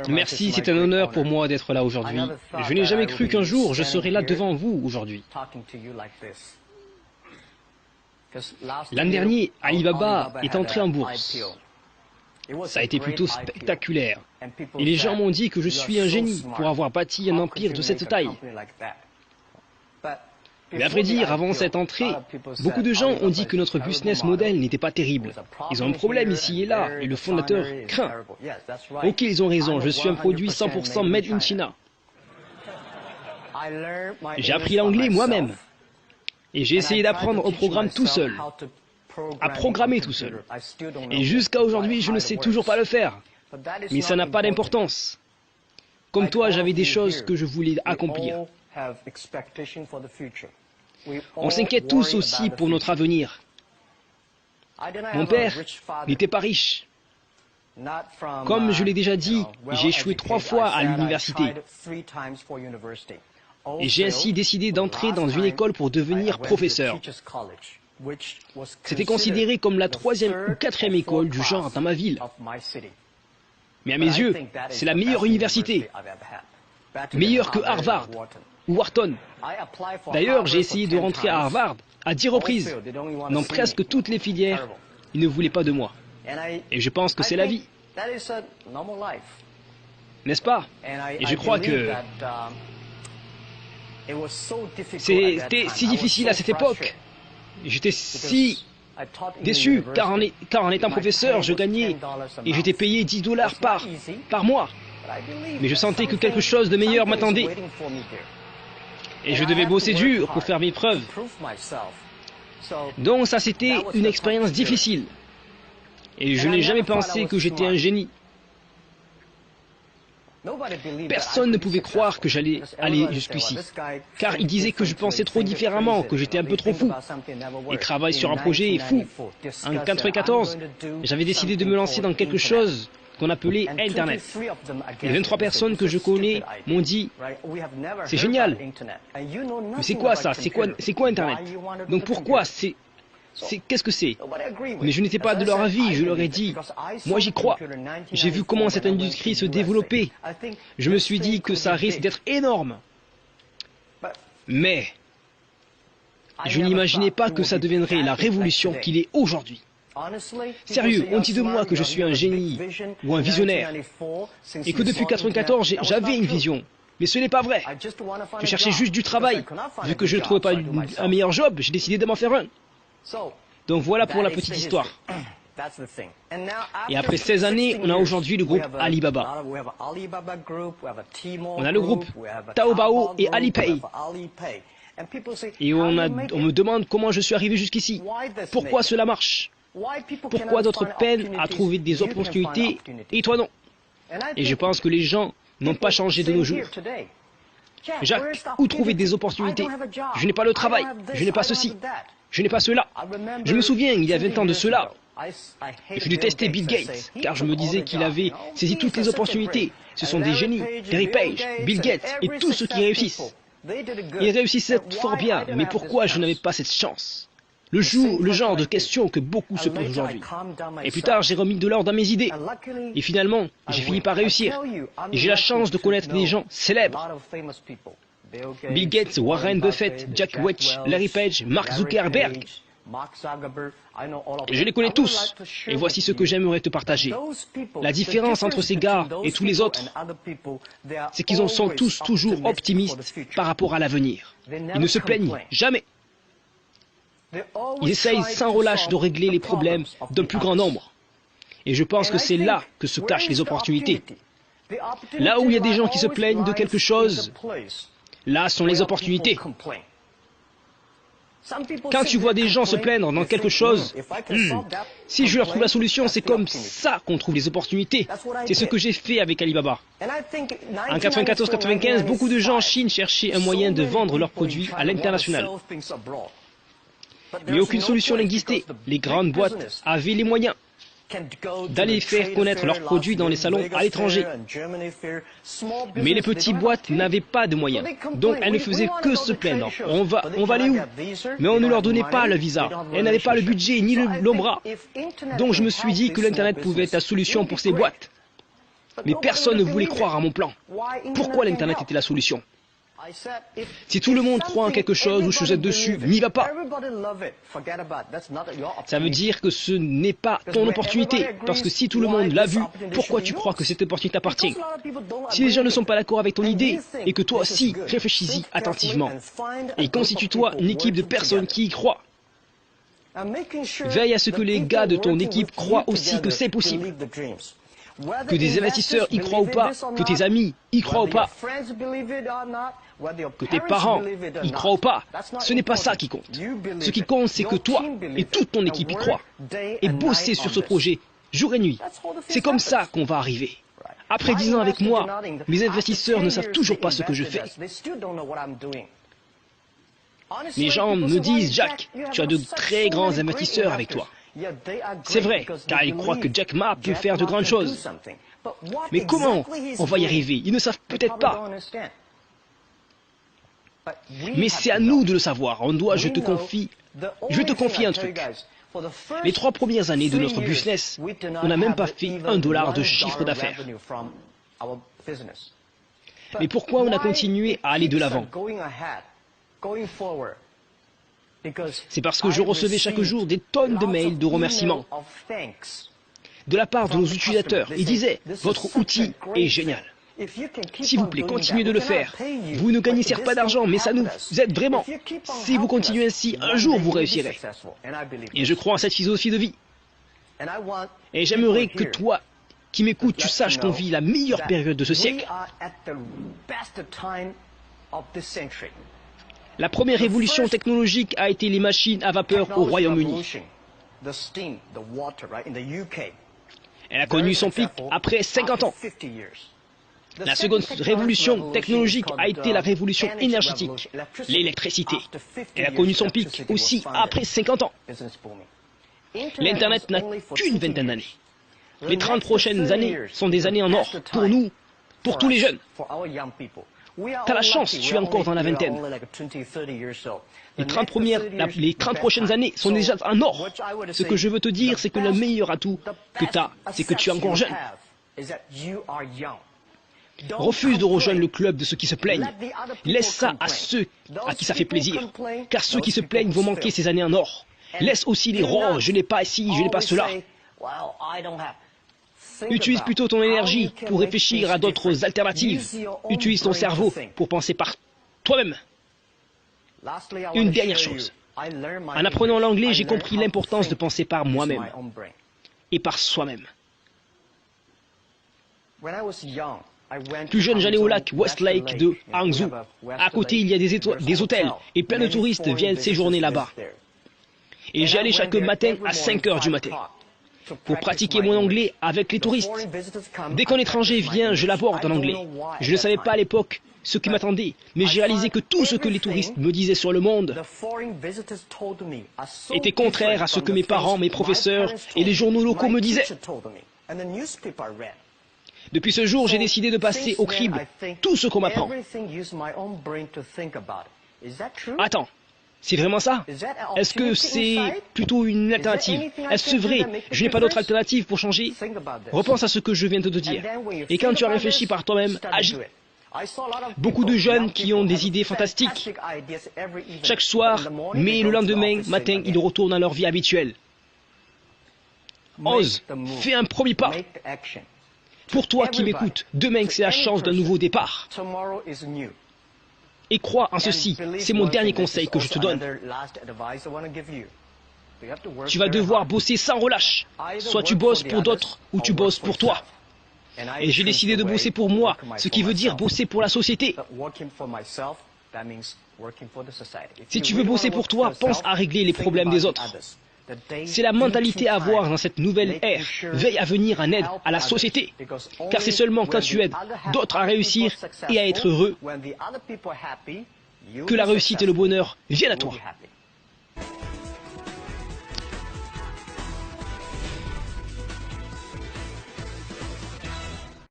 Merci, c'est un honneur pour moi d'être là aujourd'hui. Je n'ai jamais cru qu'un jour je serais là devant vous aujourd'hui. L'an dernier, Alibaba est entré en bourse. Ça a été plutôt spectaculaire. Et les gens m'ont dit que je suis un génie pour avoir bâti un empire de cette taille. Mais à vrai dire, avant cette entrée, beaucoup de gens ont dit que notre business model n'était pas terrible. Ils ont un problème ici et là, et le fondateur craint. Ok, ils ont raison, je suis un produit 100% made in China. J'ai appris l'anglais moi-même. Et j'ai essayé d'apprendre au programme tout seul. À programmer tout seul. Et jusqu'à aujourd'hui, je ne sais toujours pas le faire. Mais ça n'a pas d'importance. Comme toi, j'avais des choses que je voulais accomplir. On s'inquiète tous aussi pour notre avenir. Mon père n'était pas riche. Comme je l'ai déjà dit, j'ai échoué 3 fois à l'université. Et j'ai ainsi décidé d'entrer dans une école pour devenir professeur. C'était considéré comme la 3e ou 4e école du genre dans ma ville. Mais à mes yeux, c'est la meilleure université. Meilleure que Harvard ou Wharton. D'ailleurs, j'ai essayé de rentrer à Harvard à 10 reprises. Dans presque toutes les filières, ils ne voulaient pas de moi. Et je pense que c'est la vie. N'est-ce pas? Et je crois que c'était si difficile à cette époque. J'étais si déçu, car en étant professeur, je gagnais et j'étais payé $10 par mois. Mais je sentais que quelque chose de meilleur m'attendait. Et je devais bosser dur pour faire mes preuves. Donc ça, c'était une expérience difficile. Et je n'ai jamais pensé que j'étais un génie. Personne ne pouvait croire que j'allais aller jusqu'ici, car ils disaient que je pensais trop différemment, que j'étais un peu trop fou, et travaille sur un projet fou. En 1994, j'avais décidé de me lancer dans quelque chose qu'on appelait Internet. Et 23 personnes que je connais m'ont dit « C'est génial, mais c'est quoi ça? C'est quoi Internet? Donc pourquoi qu'est-ce que c'est ?» Mais je n'étais pas de leur avis, je leur ai dit « Moi j'y crois, j'ai vu comment cette industrie se développait, je me suis dit que ça risque d'être énorme. » Mais je n'imaginais pas que ça deviendrait la révolution qu'il est aujourd'hui. Sérieux, on dit de moi que je suis un génie ou un visionnaire, et que depuis 1994 j'avais une vision. Mais ce n'est pas vrai. Je cherchais juste du travail. Vu que je ne trouvais pas un meilleur job, j'ai décidé de m'en faire un. Donc voilà pour la petite histoire. Et après 16 années, on a aujourd'hui le groupe Alibaba. On a le groupe Taobao et Alipay. Et on me demande comment je suis arrivé jusqu'ici. Pourquoi cela marche? Pourquoi d'autres peinent à trouver des opportunités et toi non? Et je pense que les gens n'ont pas changé de nos jours. Jacques, où trouver des opportunités? Je n'ai pas le travail, je n'ai pas ceci, je n'ai pas cela. Je me souviens, il y a 20 ans de cela, je détestais Bill Gates, car je me disais qu'il avait saisi toutes les opportunités. Ce sont des génies, Larry Page, Bill Gates et tous ceux qui réussissent. Ils réussissaient fort bien, mais pourquoi je n'avais pas cette chance? Le genre de questions que beaucoup se posent aujourd'hui. Et plus tard, j'ai remis de l'ordre dans mes idées. Et finalement, j'ai fini par réussir. Et j'ai la chance de connaître des gens célèbres. Bill Gates, Warren Buffett, Jack Welch, Larry Page, Mark Zuckerberg. Je les connais tous. Et voici ce que j'aimerais te partager. La différence entre ces gars et tous les autres, c'est qu'ils sont tous toujours optimistes par rapport à l'avenir. Ils ne se plaignent jamais. Ils essayent sans relâche de régler les problèmes d'un plus grand nombre. Et je pense que c'est là que se cachent les opportunités. Là où il y a des gens qui se plaignent de quelque chose, là sont les opportunités. Quand tu vois des gens se plaindre dans quelque chose, si je leur trouve la solution, c'est comme ça qu'on trouve les opportunités. C'est ce que j'ai fait avec Alibaba. En 94-95, beaucoup de gens en Chine cherchaient un moyen de vendre leurs produits à l'international. Mais aucune solution n'existait. Les grandes boîtes avaient les moyens d'aller faire connaître leurs produits dans les salons à l'étranger. Mais les petites boîtes n'avaient pas de moyens. Donc elles ne faisaient que se plaindre. On va aller où? Mais on ne leur donnait pas le visa. Elles n'avaient pas le budget ni le bras. Donc je me suis dit que l'Internet pouvait être la solution pour ces boîtes. Mais personne ne voulait croire à mon plan. Pourquoi l'Internet était la solution? Si tout le monde croit en quelque chose ou se jette dessus, n'y va pas. Ça veut dire que ce n'est pas ton opportunité. Parce que si tout le monde l'a vu, pourquoi tu crois que cette opportunité t'appartient? Si les gens ne sont pas d'accord avec ton idée, et que toi aussi, réfléchis-y attentivement. Et constitue-toi une équipe de personnes qui y croient. Veille à ce que les gars de ton équipe croient aussi que c'est possible. Que des investisseurs y croient ou pas, que tes amis y croient ou pas, que tes parents y croient ou pas, ce n'est pas ça qui compte. Ce qui compte, c'est que toi et toute ton équipe y croient. Et bosser sur ce projet, jour et nuit. C'est comme ça qu'on va arriver. Après 10 ans avec moi, mes investisseurs ne savent toujours pas ce que je fais. Les gens me disent, Jack, tu as de très grands investisseurs avec toi. C'est vrai, car ils croient que Jack Ma peut faire de grandes choses. Mais comment on va y arriver? Ils ne savent peut-être pas. Mais c'est à nous de le savoir. Je te confie un truc. Les 3 premières années de notre business, on n'a même pas fait $1 de chiffre d'affaires. Mais pourquoi on a continué à aller de l'avant? C'est parce que je recevais chaque jour des tonnes de mails de remerciements de la part de nos utilisateurs. Ils disaient, votre outil est génial. S'il vous plaît, continuez de le faire. Vous ne gagnez certes pas d'argent, mais ça nous aide vraiment. Si vous continuez ainsi, un jour vous réussirez. Et je crois en cette philosophie de vie. Et j'aimerais que toi, qui m'écoutes, tu saches qu'on vit la meilleure période de ce siècle. La première révolution technologique a été les machines à vapeur au Royaume-Uni. Elle a connu son pic après 50 ans. La seconde révolution technologique a été la révolution énergétique, l'électricité. Elle a connu son pic aussi après 50 ans. L'Internet n'a qu'une vingtaine d'années. Les 30 prochaines années sont des années en or pour nous, pour tous les jeunes. T'as la chance, tu es encore dans la vingtaine. Les 30 prochaines années sont déjà en or. Ce que je veux te dire, c'est que le meilleur atout que tu as, c'est que tu es encore jeune. Refuse de rejoindre le club de ceux qui se plaignent. Laisse ça à ceux à qui ça fait plaisir. Car ceux qui se plaignent vont manquer ces années en or. Laisse aussi les « oh, je n'ai pas ici, je n'ai pas cela ». Utilise plutôt ton énergie pour réfléchir à d'autres alternatives. Utilise ton cerveau pour penser par toi-même. Une dernière chose. En apprenant l'anglais, j'ai compris l'importance de penser par moi-même et par soi-même. Plus jeune, j'allais au lac Westlake de Hangzhou. À côté, il y a des hôtels et plein de touristes viennent séjourner là-bas. Et j'y allais chaque matin à 5 heures du matin pour pratiquer mon anglais avec les touristes. Dès qu'un étranger vient, je l'aborde en anglais. Je ne savais pas à l'époque ce qui m'attendait, mais j'ai réalisé que tout ce que les touristes me disaient sur le monde était contraire à ce que mes parents, mes professeurs et les journaux locaux me disaient. Depuis ce jour, j'ai décidé de passer au crible tout ce qu'on m'apprend. Attends, c'est vraiment ça? Est-ce que c'est plutôt une alternative? Est-ce vrai? Je n'ai pas d'autre alternative pour changer? Repense à ce que je viens de te dire. Et quand tu as réfléchi par toi-même, agis. Beaucoup de jeunes qui ont des idées fantastiques chaque soir, mais le lendemain matin, ils retournent à leur vie habituelle. Ose, fais un premier pas. Pour toi qui m'écoutes, demain c'est la chance d'un nouveau départ. Et crois en ceci, c'est mon dernier conseil que je te donne. Tu vas devoir bosser sans relâche. Soit tu bosses pour d'autres ou tu bosses pour toi. Et j'ai décidé de bosser pour moi, ce qui veut dire bosser pour la société. Si tu veux bosser pour toi, pense à régler les problèmes des autres. C'est la mentalité à avoir dans cette nouvelle ère. Veille à venir en aide à la société. Car c'est seulement quand tu aides d'autres à réussir et à être heureux que la réussite et le bonheur viennent à toi.